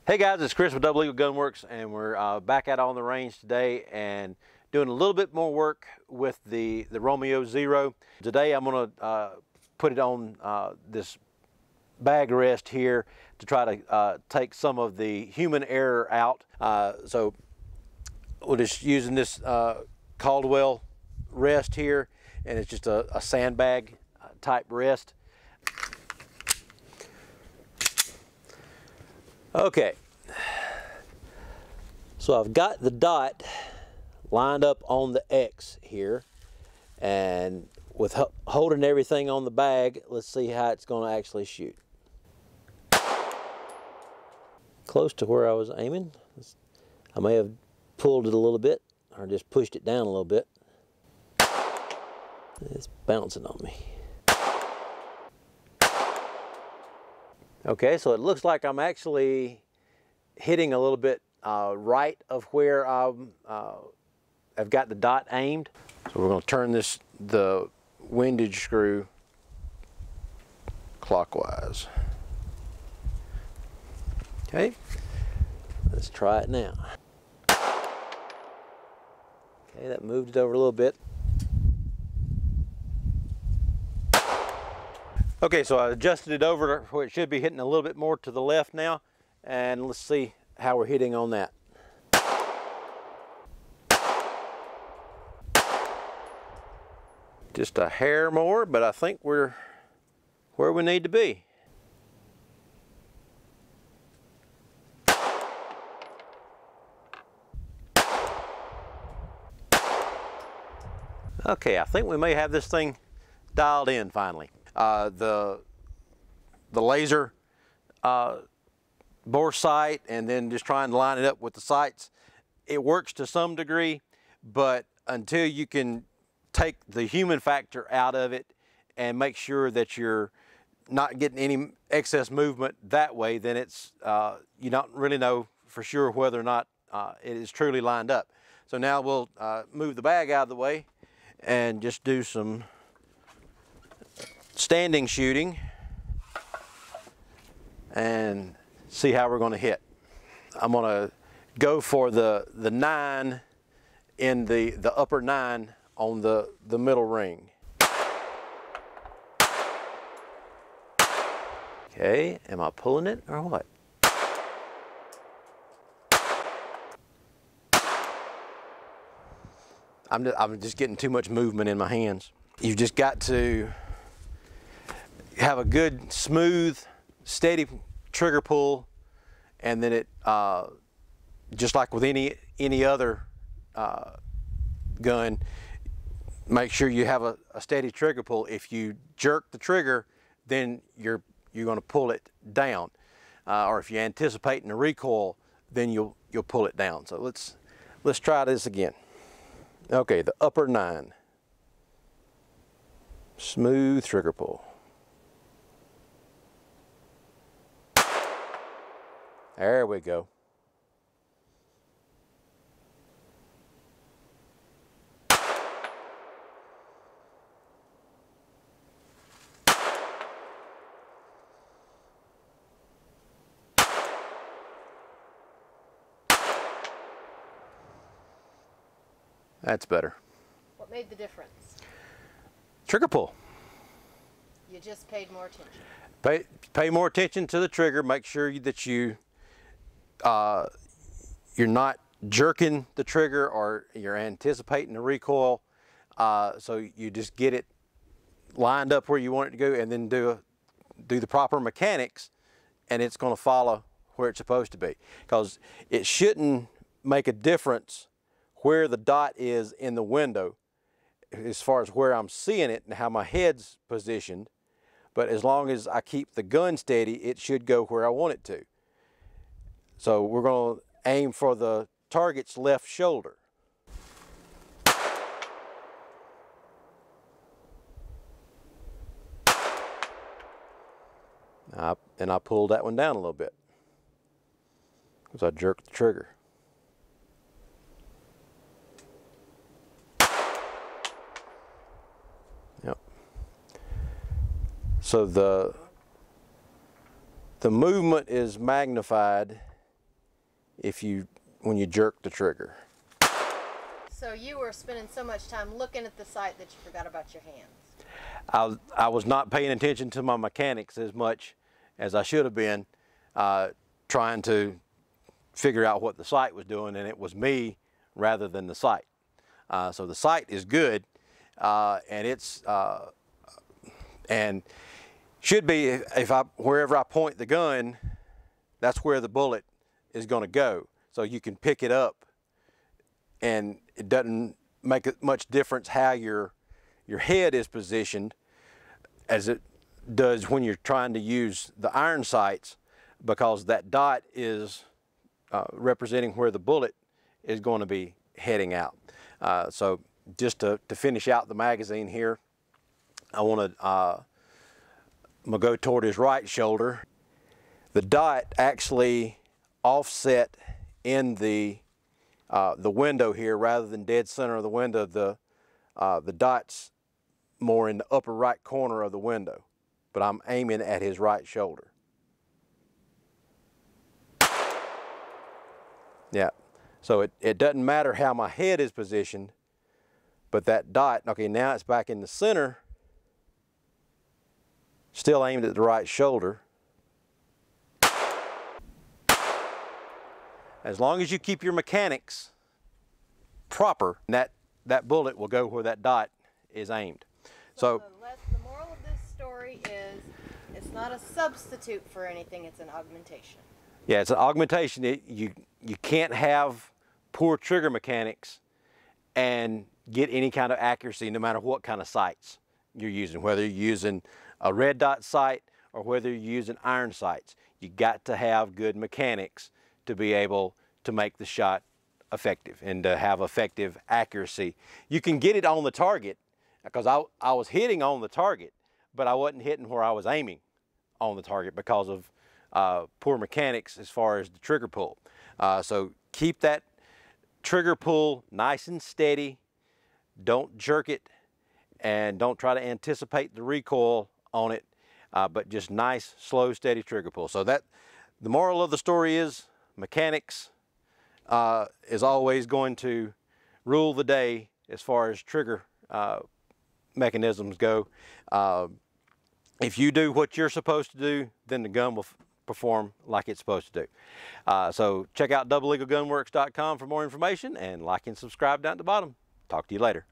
Hey guys, it's Chris with Double Eagle Gunworks, and we're back out on the range today and doing a little bit more work with the Romeo Zero. Today I'm going to put it on this bag rest here to try to take some of the human error out. So we're just using this Caldwell rest here, and it's just a sandbag type rest. Okay, so I've got the dot lined up on the X here, and with holding everything on the bag, let's see how it's going to actually shoot. Close to where I was aiming. I may have pulled it a little bit or just pushed it down a little bit. It's bouncing on me. Okay, so it looks like I'm actually hitting a little bit right of where I've got the dot aimed. So we're going to turn the windage screw clockwise. Okay, let's try it now. Okay, that moved it over a little bit. Okay, so I adjusted it over to where it should be hitting a little bit more to the left now, and let's see how we're hitting on that. Just a hair more, but I think we're where we need to be. Okay, I think we may have this thing dialed in finally. The laser bore sight, and then just trying to line it up with the sights, it works to some degree, but until you can take the human factor out of it and make sure that you're not getting any excess movement that way, then it's you don't really know for sure whether or not it is truly lined up. So now we'll move the bag out of the way and just do some standing shooting and see how we're going to hit. I'm going to go for the 9 in the upper 9 on the middle ring. Okay, am I pulling it or what? I'm just getting too much movement in my hands. You've just got to have a good, smooth, steady trigger pull, and then it, just like with any other gun, make sure you have a steady trigger pull. If you jerk the trigger, then you're going to pull it down, or if you're anticipating a recoil, then you'll pull it down. So let's try this again. Okay, the upper 9, smooth trigger pull. There we go. That's better. What made the difference? Trigger pull. You just paid more attention. Pay more attention to the trigger. Make sure that you're not jerking the trigger or you're anticipating a recoil. So you just get it lined up where you want it to go, and then do the proper mechanics, and it's going to follow where it's supposed to be. Because it shouldn't make a difference where the dot is in the window as far as where I'm seeing it and how my head's positioned, but as long as I keep the gun steady, it should go where I want it to. So we're going to aim for the target's left shoulder. And I pulled that one down a little bit because I jerked the trigger. Yep. So the movement is magnified when you jerk the trigger. So you were spending so much time looking at the sight that you forgot about your hands. I was not paying attention to my mechanics as much as I should have been, trying to figure out what the sight was doing, and it was me rather than the sight. So the sight is good, and it's and should be, wherever I point the gun, that's where the bullet is going to go. So you can pick it up, and it doesn't make much difference how your head is positioned as it does when you're trying to use the iron sights, because that dot is representing where the bullet is going to be heading out. So just to finish out the magazine here, I want to I'm gonna go toward his right shoulder. The dot actually offset in the window here rather than dead center of the window. The dot's more in the upper right corner of the window, but I'm aiming at his right shoulder. Yeah, so it doesn't matter how my head is positioned, but that dot, okay, now it's back in the center, still aimed at the right shoulder. As long as you keep your mechanics proper, that bullet will go where that dot is aimed. So the moral of this story is it's not a substitute for anything, it's an augmentation. Yeah, it's an augmentation. You can't have poor trigger mechanics and get any kind of accuracy no matter what kind of sights you're using, whether you're using a red dot sight or whether you're using iron sights. You got to have good mechanics to be able to make the shot effective and to have effective accuracy. You can get it on the target, because I was hitting on the target, but I wasn't hitting where I was aiming on the target because of poor mechanics as far as the trigger pull. So keep that trigger pull nice and steady. Don't jerk it, and don't try to anticipate the recoil on it, but just nice, slow, steady trigger pull. So the moral of the story is mechanics is always going to rule the day as far as trigger mechanisms go. If you do what you're supposed to do, then the gun will perform like it's supposed to do. So check out doublelegalgunworks.com for more information, and like and subscribe down at the bottom. Talk to you later.